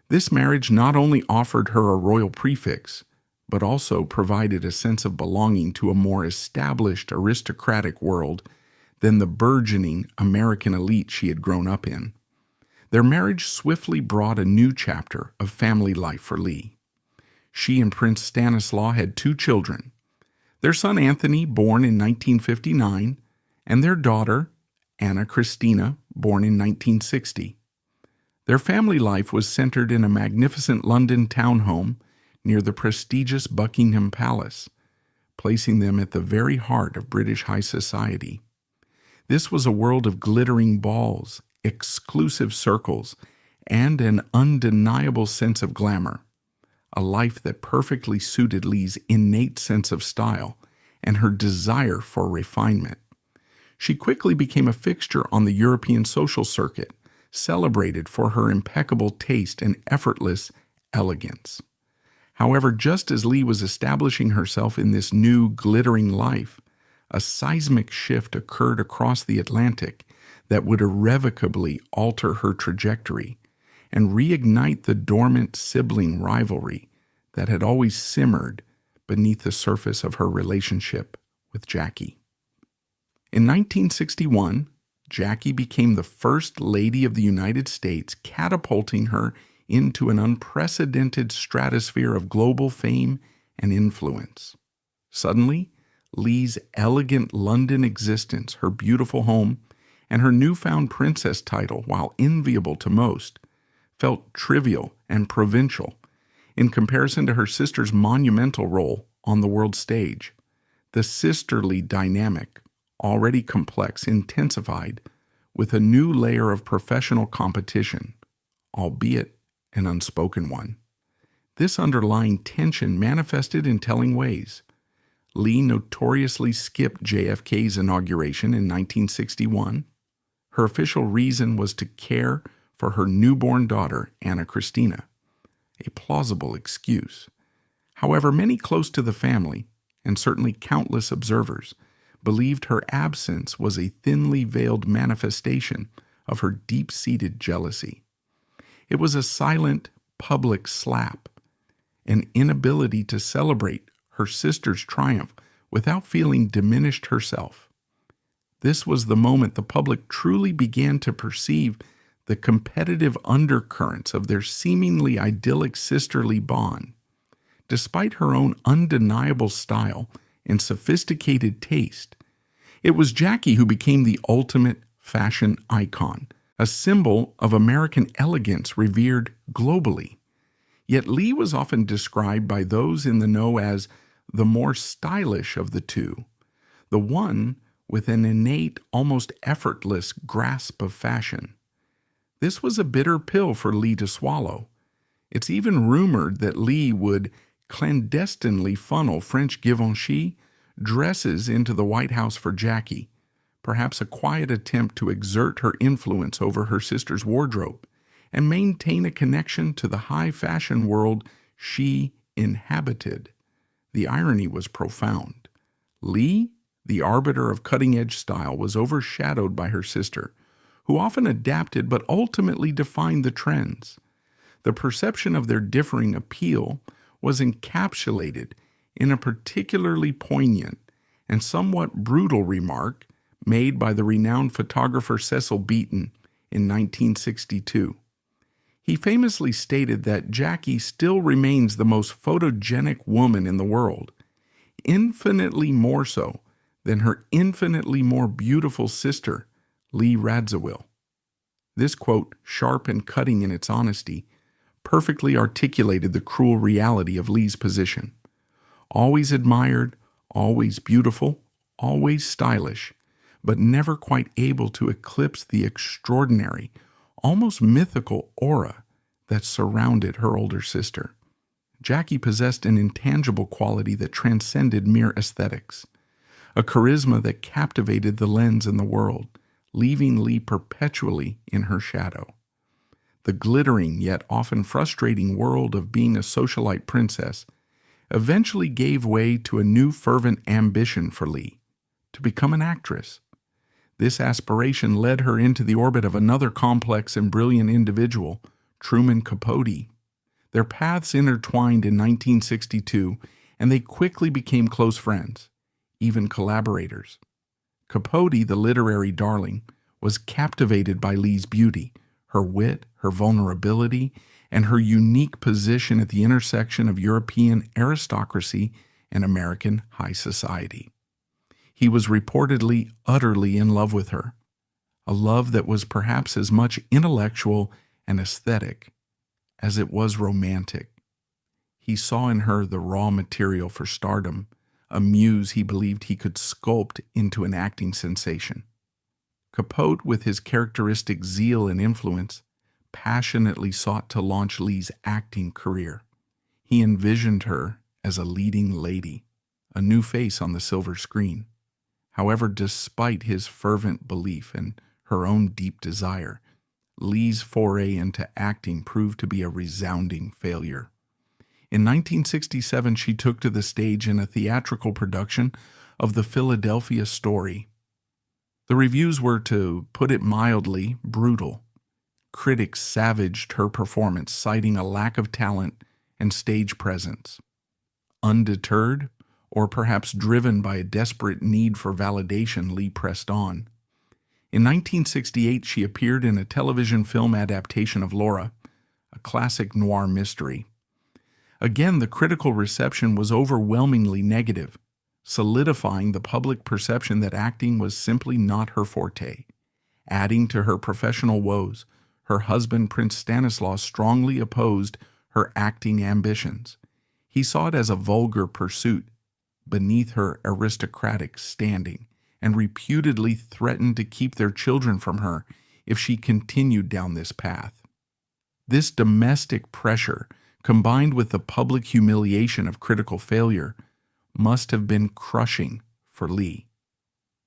This marriage not only offered her a royal prefix, but also provided a sense of belonging to a more established aristocratic world than the burgeoning American elite she had grown up in. Their marriage swiftly brought a new chapter of family life for Lee. She and Prince Stanislaw had 2 children, their son Anthony, born in 1959, and their daughter, Anna Christina, born in 1960. Their family life was centered in a magnificent London townhome near the prestigious Buckingham Palace, placing them at the very heart of British high society. This was a world of glittering balls, exclusive circles, and an undeniable sense of glamour, a life that perfectly suited Lee's innate sense of style and her desire for refinement. She quickly became a fixture on the European social circuit, celebrated for her impeccable taste and effortless elegance. However, just as Lee was establishing herself in this new, glittering life, a seismic shift occurred across the Atlantic that would irrevocably alter her trajectory and reignite the dormant sibling rivalry that had always simmered beneath the surface of her relationship with Jackie. In 1961, Jackie became the First Lady of the United States, catapulting her into an unprecedented stratosphere of global fame and influence. Suddenly, Lee's elegant London existence, her beautiful home, and her newfound princess title, while enviable to most, felt trivial and provincial in comparison to her sister's monumental role on the world stage. The sisterly dynamic, already complex, intensified with a new layer of professional competition, albeit an unspoken one. This underlying tension manifested in telling ways. Lee notoriously skipped JFK's inauguration in 1961. Her official reason was to care for her newborn daughter, Anna Christina, a plausible excuse. However, many close to the family, and certainly countless observers, believed her absence was a thinly veiled manifestation of her deep-seated jealousy. It was a silent, public slap, an inability to celebrate her sister's triumph without feeling diminished herself. This was the moment the public truly began to perceive the competitive undercurrents of their seemingly idyllic sisterly bond. Despite her own undeniable style and sophisticated taste, it was Jackie who became the ultimate fashion icon, a symbol of American elegance revered globally. Yet Lee was often described by those in the know as the more stylish of the two, the one with an innate, almost effortless grasp of fashion. This was a bitter pill for Lee to swallow. It's even rumored that Lee would clandestinely funnel French Givenchy dresses into the White House for Jackie, perhaps a quiet attempt to exert her influence over her sister's wardrobe and maintain a connection to the high fashion world she inhabited. The irony was profound. Lee, the arbiter of cutting-edge style, was overshadowed by her sister, who often adapted but ultimately defined the trends. The perception of their differing appeal was encapsulated in a particularly poignant and somewhat brutal remark made by the renowned photographer Cecil Beaton in 1962. He famously stated that Jackie still remains the most photogenic woman in the world, infinitely more so than her infinitely more beautiful sister, Lee Radziwill. This quote, sharp and cutting in its honesty, perfectly articulated the cruel reality of Lee's position. Always admired, always beautiful, always stylish, but never quite able to eclipse the extraordinary, almost mythical aura that surrounded her older sister. Jackie possessed an intangible quality that transcended mere aesthetics, a charisma that captivated the lens and the world, leaving Lee perpetually in her shadow. The glittering yet often frustrating world of being a socialite princess eventually gave way to a new fervent ambition for Lee, to become an actress. This aspiration led her into the orbit of another complex and brilliant individual, Truman Capote. Their paths intertwined in 1962, and they quickly became close friends, even collaborators. Capote, the literary darling, was captivated by Lee's beauty, her wit, her vulnerability, and her unique position at the intersection of European aristocracy and American high society. He was reportedly utterly in love with her, a love that was perhaps as much intellectual and aesthetic as it was romantic. He saw in her the raw material for stardom, a muse he believed he could sculpt into an acting sensation. Capote, with his characteristic zeal and influence, passionately sought to launch Lee's acting career. He envisioned her as a leading lady, a new face on the silver screen. However, despite his fervent belief and her own deep desire, Lee's foray into acting proved to be a resounding failure. In 1967, she took to the stage in a theatrical production of the Philadelphia Story. The reviews were, to put it mildly, brutal. Critics savaged her performance, citing a lack of talent and stage presence. Undeterred, or perhaps driven by a desperate need for validation, Lee pressed on. In 1968, she appeared in a television film adaptation of Laura, a classic noir mystery. Again, the critical reception was overwhelmingly negative, solidifying the public perception that acting was simply not her forte. Adding to her professional woes, her husband, Prince Stanislaw, strongly opposed her acting ambitions. He saw it as a vulgar pursuit beneath her aristocratic standing, and reputedly threatened to keep their children from her if she continued down this path. This domestic pressure, combined with the public humiliation of critical failure, must have been crushing for Lee.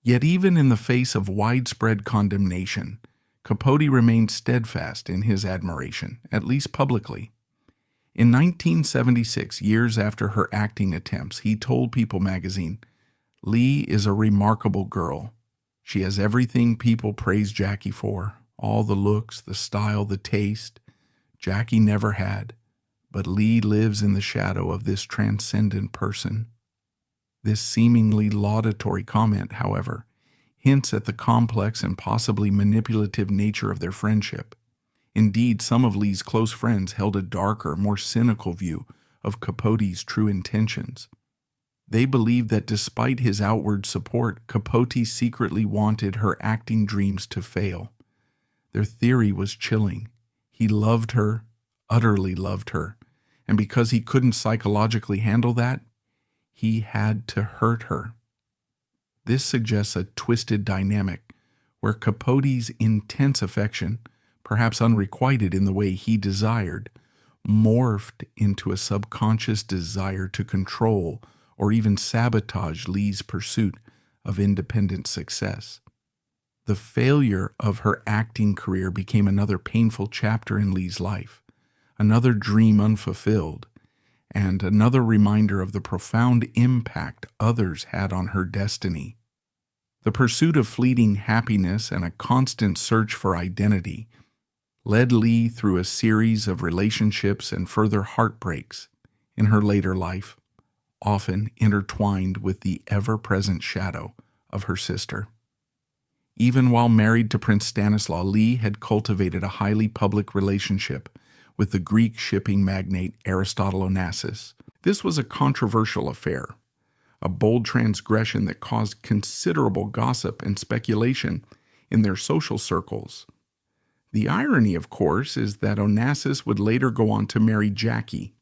Yet even in the face of widespread condemnation, Capote remained steadfast in his admiration, at least publicly. In 1976, years after her acting attempts, he told People magazine, "Lee is a remarkable girl. She has everything people praise Jackie for, all the looks, the style, the taste. Jackie never had, but Lee lives in the shadow of this transcendent person." This seemingly laudatory comment, however, hints at the complex and possibly manipulative nature of their friendship. Indeed, some of Lee's close friends held a darker, more cynical view of Capote's true intentions. They believed that despite his outward support, Capote secretly wanted her acting dreams to fail. Their theory was chilling. He loved her, utterly loved her, and because he couldn't psychologically handle that, he had to hurt her. This suggests a twisted dynamic where Capote's intense affection, perhaps unrequited in the way he desired, morphed into a subconscious desire to control or even sabotage Lee's pursuit of independent success. The failure of her acting career became another painful chapter in Lee's life, another dream unfulfilled, and another reminder of the profound impact others had on her destiny. The pursuit of fleeting happiness and a constant search for identity led Lee through a series of relationships and further heartbreaks in her later life, often intertwined with the ever-present shadow of her sister. Even while married to Prince Stanislaw, Lee had cultivated a highly public relationship with the Greek shipping magnate Aristotle Onassis. This was a controversial affair, a bold transgression that caused considerable gossip and speculation in their social circles. The irony, of course, is that Onassis would later go on to marry Jackie,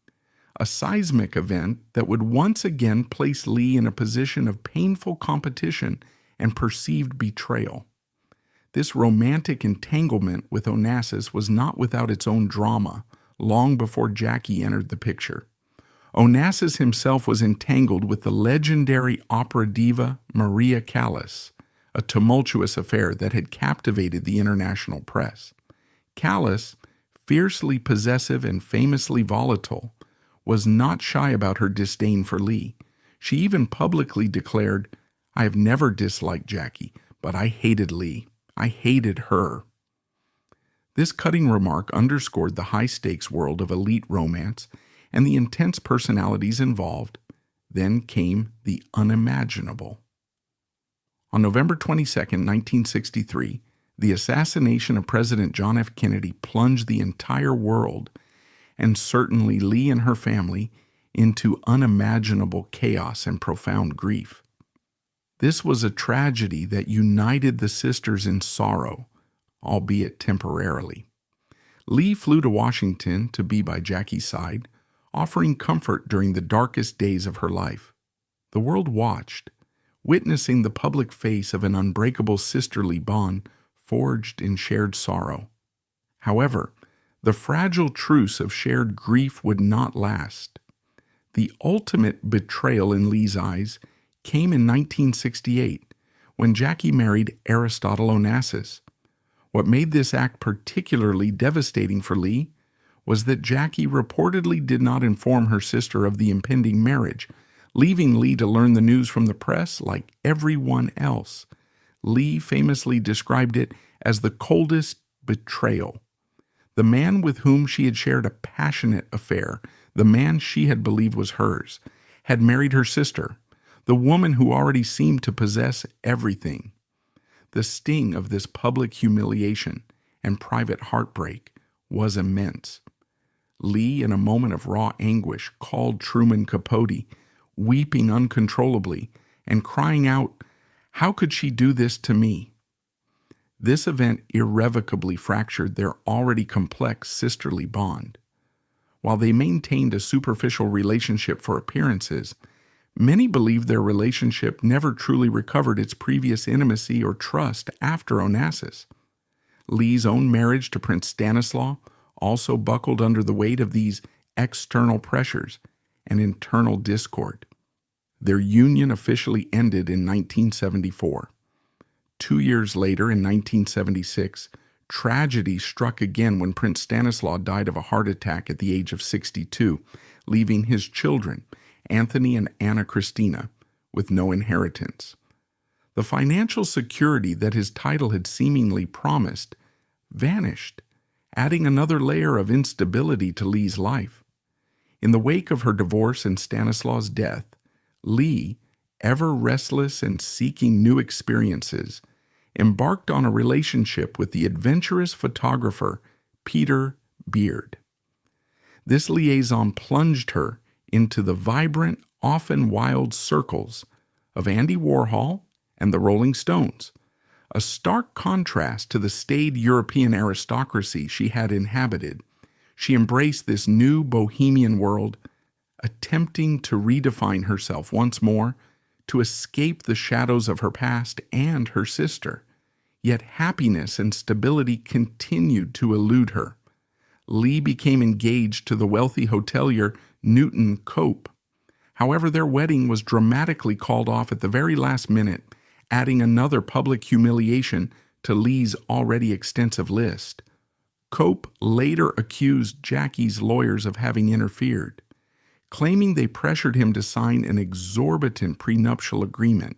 a seismic event that would once again place Lee in a position of painful competition and perceived betrayal. This romantic entanglement with Onassis was not without its own drama long before Jackie entered the picture. Onassis himself was entangled with the legendary opera diva Maria Callas, a tumultuous affair that had captivated the international press. Callas, fiercely possessive and famously volatile, was not shy about her disdain for Lee. She even publicly declared, "I have never disliked Jackie, but I hated Lee. I hated her." This cutting remark underscored the high-stakes world of elite romance and the intense personalities involved. Then came the unimaginable. On November 22, 1963, the assassination of President John F. Kennedy plunged the entire world, and certainly Lee and her family, into unimaginable chaos and profound grief. This was a tragedy that united the sisters in sorrow, albeit temporarily. Lee flew to Washington to be by Jackie's side, offering comfort during the darkest days of her life. The world watched, witnessing the public face of an unbreakable sisterly bond forged in shared sorrow. However, the fragile truce of shared grief would not last. The ultimate betrayal in Lee's eyes came in 1968, when Jackie married Aristotle Onassis. What made this act particularly devastating for Lee was that Jackie reportedly did not inform her sister of the impending marriage, leaving Lee to learn the news from the press like everyone else. Lee famously described it as the coldest betrayal. The man with whom she had shared a passionate affair, the man she had believed was hers, had married her sister, the woman who already seemed to possess everything. The sting of this public humiliation and private heartbreak was immense. Lee, in a moment of raw anguish, called Truman Capote, weeping uncontrollably and crying out, "How could she do this to me?" This event irrevocably fractured their already complex sisterly bond. While they maintained a superficial relationship for appearances, many believe their relationship never truly recovered its previous intimacy or trust after Onassis. Lee's own marriage to Prince Stanislaw also buckled under the weight of these external pressures and internal discord. Their union officially ended in 1974. 2 years later, in 1976, tragedy struck again when Prince Stanislaw died of a heart attack at the age of 62, leaving his children, Anthony and Anna Christina, with no inheritance. The financial security that his title had seemingly promised vanished, adding another layer of instability to Lee's life. In the wake of her divorce and Stanislaw's death, Lee, ever restless and seeking new experiences, embarked on a relationship with the adventurous photographer Peter Beard. This liaison plunged her into the vibrant, often wild circles of Andy Warhol and the Rolling Stones, a stark contrast to the staid European aristocracy she had inhabited. She embraced this new bohemian world, attempting to redefine herself once more, to escape the shadows of her past and her sister. Yet happiness and stability continued to elude her. Lee became engaged to the wealthy hotelier Newton Cope. However, their wedding was dramatically called off at the very last minute, adding another public humiliation to Lee's already extensive list. Cope later accused Jackie's lawyers of having interfered, claiming they pressured him to sign an exorbitant prenuptial agreement,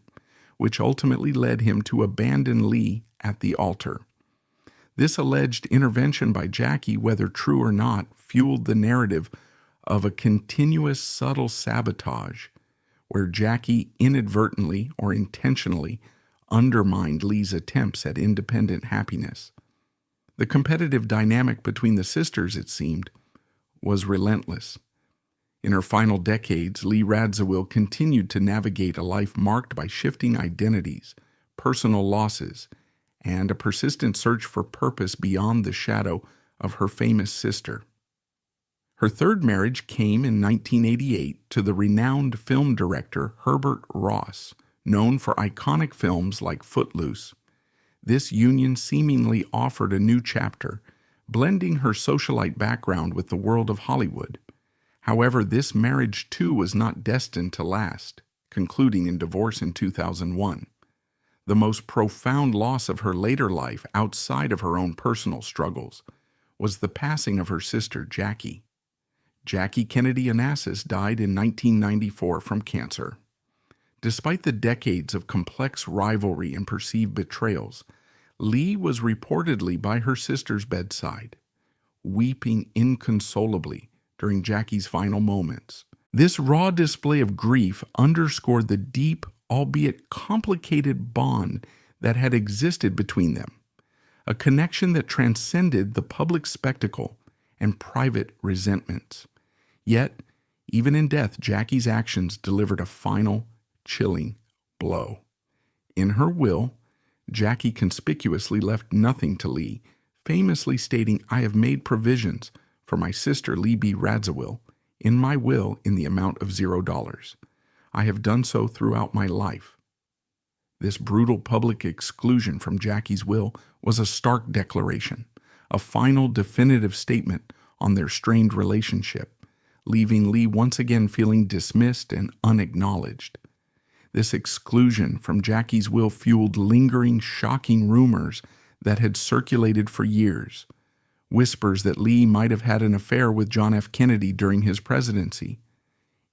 which ultimately led him to abandon Lee at the altar. This alleged intervention by Jackie, whether true or not, fueled the narrative of a continuous subtle sabotage, where Jackie inadvertently or intentionally undermined Lee's attempts at independent happiness. The competitive dynamic between the sisters, it seemed, was relentless. In her final decades, Lee Radziwill continued to navigate a life marked by shifting identities, personal losses, and a persistent search for purpose beyond the shadow of her famous sister. Her third marriage came in 1988 to the renowned film director Herbert Ross, known for iconic films like Footloose. This union seemingly offered a new chapter, blending her socialite background with the world of Hollywood. However, this marriage too was not destined to last, concluding in divorce in 2001. The most profound loss of her later life, outside of her own personal struggles, was the passing of her sister, Jackie. Jackie Kennedy Onassis died in 1994 from cancer. Despite the decades of complex rivalry and perceived betrayals, Lee was reportedly by her sister's bedside, weeping inconsolably during Jackie's final moments. This raw display of grief underscored the deep, albeit complicated bond that had existed between them, a connection that transcended the public spectacle and private resentments. Yet, even in death, Jackie's actions delivered a final, chilling blow. In her will, Jackie conspicuously left nothing to Lee, famously stating, "I have made provisions for my sister Lee B. Radziwill in my will in the amount of $0. I have done so throughout my life." This brutal public exclusion from Jackie's will was a stark declaration, a final definitive statement on their strained relationship, leaving Lee once again feeling dismissed and unacknowledged. This exclusion from Jackie's will fueled lingering, shocking rumors that had circulated for years. Whispers that Lee might have had an affair with John F. Kennedy during his presidency.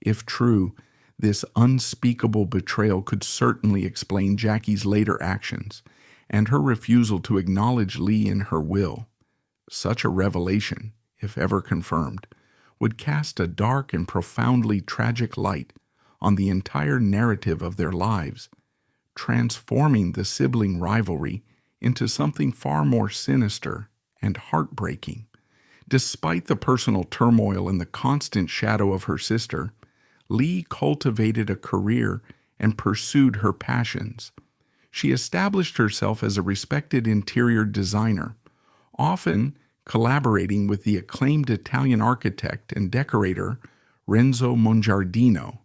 If true, this unspeakable betrayal could certainly explain Jackie's later actions and her refusal to acknowledge Lee in her will. Such a revelation, if ever confirmed, would cast a dark and profoundly tragic light on the entire narrative of their lives, transforming the sibling rivalry into something far more sinister and heartbreaking. Despite the personal turmoil and the constant shadow of her sister, Lee cultivated a career and pursued her passions. She established herself as a respected interior designer, often collaborating with the acclaimed Italian architect and decorator Renzo Mongiardino,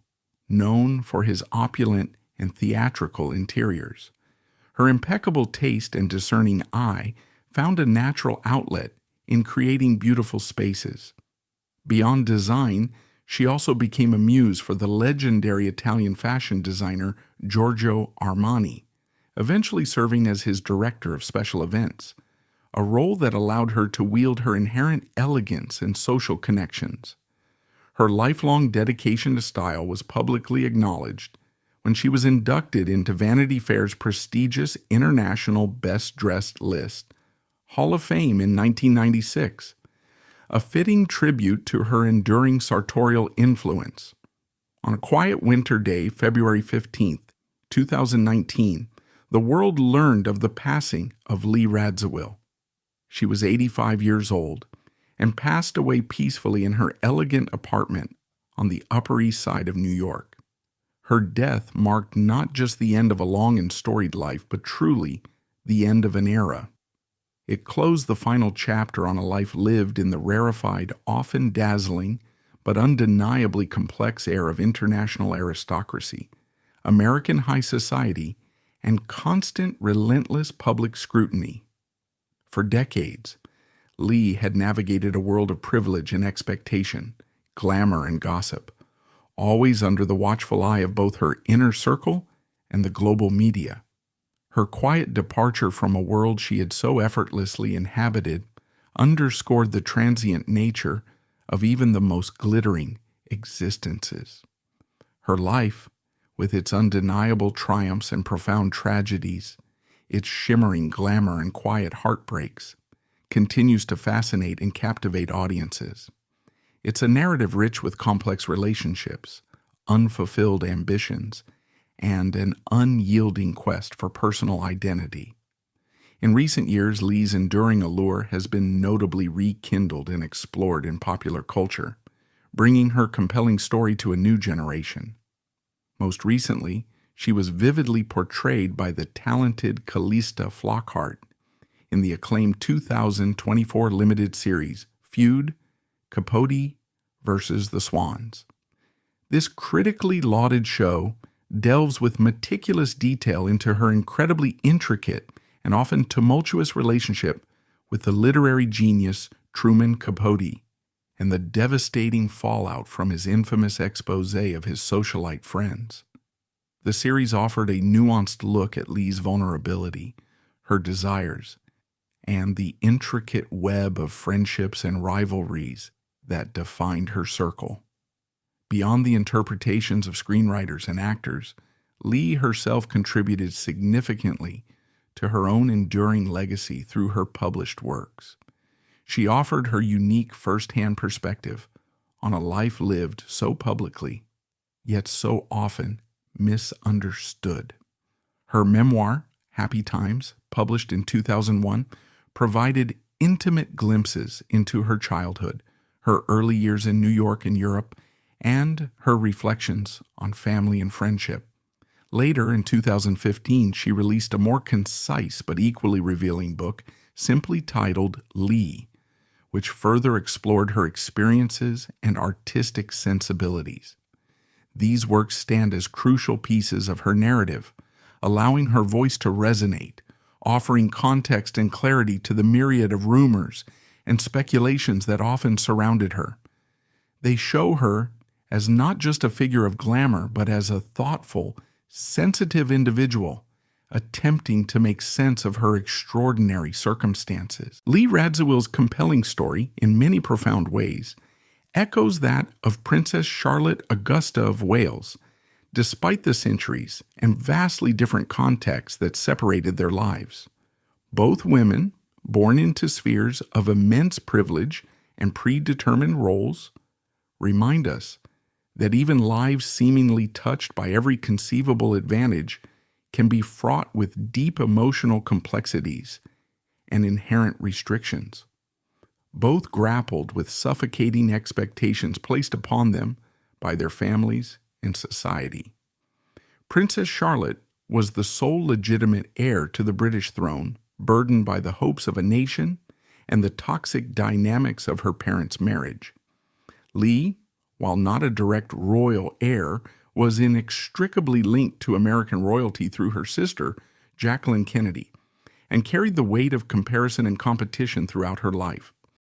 known for his opulent and theatrical interiors. Her impeccable taste and discerning eye found a natural outlet in creating beautiful spaces. Beyond design, she also became a muse for the legendary Italian fashion designer Giorgio Armani, eventually serving as his director of special events, a role that allowed her to wield her inherent elegance and social connections. Her lifelong dedication to style was publicly acknowledged when she was inducted into Vanity Fair's prestigious International Best Dressed list, Hall of Fame in 1996, a fitting tribute to her enduring sartorial influence. On a quiet winter day, February 15, 2019, the world learned of the passing of Lee Radziwill. She was 85 years old and passed away peacefully in her elegant apartment on the Upper East Side of New York. Her death marked not just the end of a long and storied life, but truly the end of an era. It closed the final chapter on a life lived in the rarefied, often dazzling, but undeniably complex air of international aristocracy, American high society, and constant, relentless public scrutiny. For decades, Lee had navigated a world of privilege and expectation, glamour and gossip, always under the watchful eye of both her inner circle and the global media. Her quiet departure from a world she had so effortlessly inhabited underscored the transient nature of even the most glittering existences. Her life, with its undeniable triumphs and profound tragedies, its shimmering glamour and quiet heartbreaks, continues to fascinate and captivate audiences. It's a narrative rich with complex relationships, unfulfilled ambitions, and an unyielding quest for personal identity. In recent years, Lee's enduring allure has been notably rekindled and explored in popular culture, bringing her compelling story to a new generation. Most recently, she was vividly portrayed by the talented Callista Flockhart in the acclaimed 2024 limited series, Feud, Capote versus the Swans. This critically lauded show delves with meticulous detail into her incredibly intricate and often tumultuous relationship with the literary genius Truman Capote and the devastating fallout from his infamous expose of his socialite friends. The series offered a nuanced look at Lee's vulnerability, her desires, and the intricate web of friendships and rivalries that defined her circle. Beyond the interpretations of screenwriters and actors, Lee herself contributed significantly to her own enduring legacy through her published works. She offered her unique first-hand perspective on a life lived so publicly, yet so often misunderstood. Her memoir, Happy Times, published in 2001, provided intimate glimpses into her childhood, her early years in New York and Europe, and her reflections on family and friendship. Later, in 2015, she released a more concise but equally revealing book simply titled Lee, which further explored her experiences and artistic sensibilities. These works stand as crucial pieces of her narrative, allowing her voice to resonate, offering context and clarity to the myriad of rumors and speculations that often surrounded her. They show her as not just a figure of glamour, but as a thoughtful, sensitive individual attempting to make sense of her extraordinary circumstances. Lee Radziwill's compelling story, in many profound ways, echoes that of Princess Charlotte Augusta of Wales, despite the centuries and vastly different contexts that separated their lives. Both women, born into spheres of immense privilege and predetermined roles, remind us that even lives seemingly touched by every conceivable advantage can be fraught with deep emotional complexities and inherent restrictions. Both grappled with suffocating expectations placed upon them by their families and society. Princess Charlotte was the sole legitimate heir to the British throne, burdened by the hopes of a nation and the toxic dynamics of her parents' marriage. Lee, while not a direct royal heir, was inextricably linked to American royalty through her sister, Jacqueline Kennedy, and carried the weight of comparison and competition throughout her life.